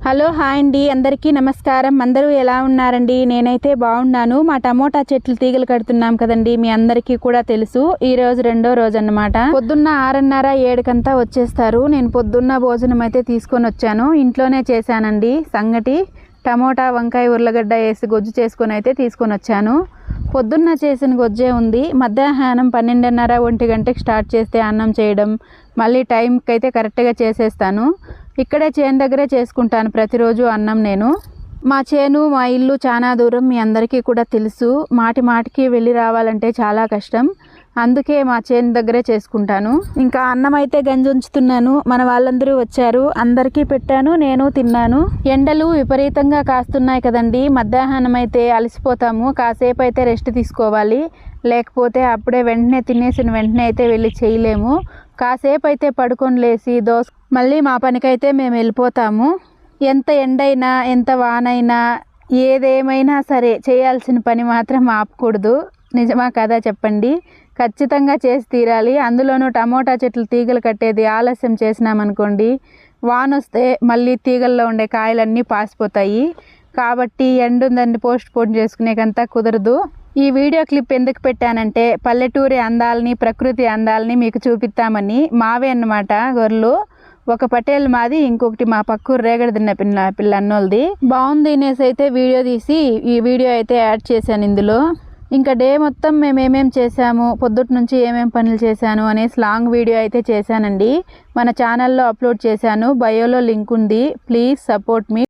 Hello hi అండి, అందరికీ నమస్కారం. అందరూ ఎలా ఉన్నారండి? నేనైతే బాగున్నాను. మా టమోటా చెట్లు తీగలు కడుతున్నాం కదండి, మీ అందరికీ కూడా తెలుసు. ఈ రోజు రెండో రోజు అన్నమాట. పొద్దున్న 6:30 7 వచ్చేస్తారు. నేను పొద్దున్న భోజనం అయితే తీసుకొని వచ్చాను. ఇంట్లోనే చేశానండి సంగటి. టమోటా, వంకాయ, ఉర్లగడ్డ వేసి గొజ్జు చేసుకొని అయితే తీసుకొని వచ్చాను. పొద్దున్న చేసిన గొజ్జే ఉంది. మధ్యాహ్నం 12:30 1 గంటకి స్టార్ట్ చేస్తే అన్నం చేయడం మళ్ళీ టైంకి అయితే కరెక్ట్గా చేసేస్తాను. ఇక్కడే చేను దగ్గరే చేసుకుంటాను ప్రతిరోజు అన్నం. నేను మా చేను మా ఇల్లు చాలా దూరం, మీ అందరికీ కూడా తెలుసు. మాటికి వెళ్ళి రావాలంటే చాలా కష్టం. అందుకే మా చేను దగ్గరే చేసుకుంటాను. ఇంకా అన్నం అయితే గంజి ఉంచుతున్నాను. మన వాళ్ళందరూ వచ్చారు, అందరికీ పెట్టాను, నేను తిన్నాను. ఎండలు విపరీతంగా కాస్తున్నాయి కదండి. మధ్యాహ్నం అయితే అలసిపోతాము, కాసేపు అయితే రెస్ట్ తీసుకోవాలి. లేకపోతే అప్పుడే వెంటనే తినేసిన వెంటనే అయితే వెళ్ళి చేయలేము. కాసేపు అయితే పడుకొని లేచి మళ్ళీ మా పనికైతే మేము వెళ్ళిపోతాము. ఎంత ఎండైనా ఎంత వానైనా ఏదేమైనా సరే చేయాల్సిన పని మాత్రం ఆపకూడదు. నిజమా కదా చెప్పండి? ఖచ్చితంగా చేసి తీరాలి. అందులోనూ టమోటా చెట్లు తీగలు కట్టేది ఆలస్యం చేసినామనుకోండి, వాన వస్తే మళ్ళీ తీగల్లో ఉండే కాయలన్నీ పాసిపోతాయి. కాబట్టి ఎండ ఉందని పోస్ట్ పోన్ చేసుకునేకంతా కుదరదు. ఈ వీడియో క్లిప్ ఎందుకు పెట్టానంటే పల్లెటూరి అందాలని, ప్రకృతి అందాలని మీకు చూపిస్తామని. మావే అన్నమాట గొర్రెలు. ఒక పటేల్ మాది, ఇంకొకటి మా పక్కూరు రేగడి తిన్న పిల్ల అన్నోళ్ళది. బాగుంది అనేసి అయితే వీడియో తీసి ఈ వీడియో అయితే యాడ్ చేశాను ఇందులో. ఇంకా డే మొత్తం మేము ఏమేమి చేసాము, పొద్దుటి నుంచి ఏమేమి పనులు చేశాను అనేసి లాంగ్ వీడియో అయితే చేశానండి. మన ఛానల్లో అప్లోడ్ చేశాను, బయోలో లింక్ ఉంది. Please support me.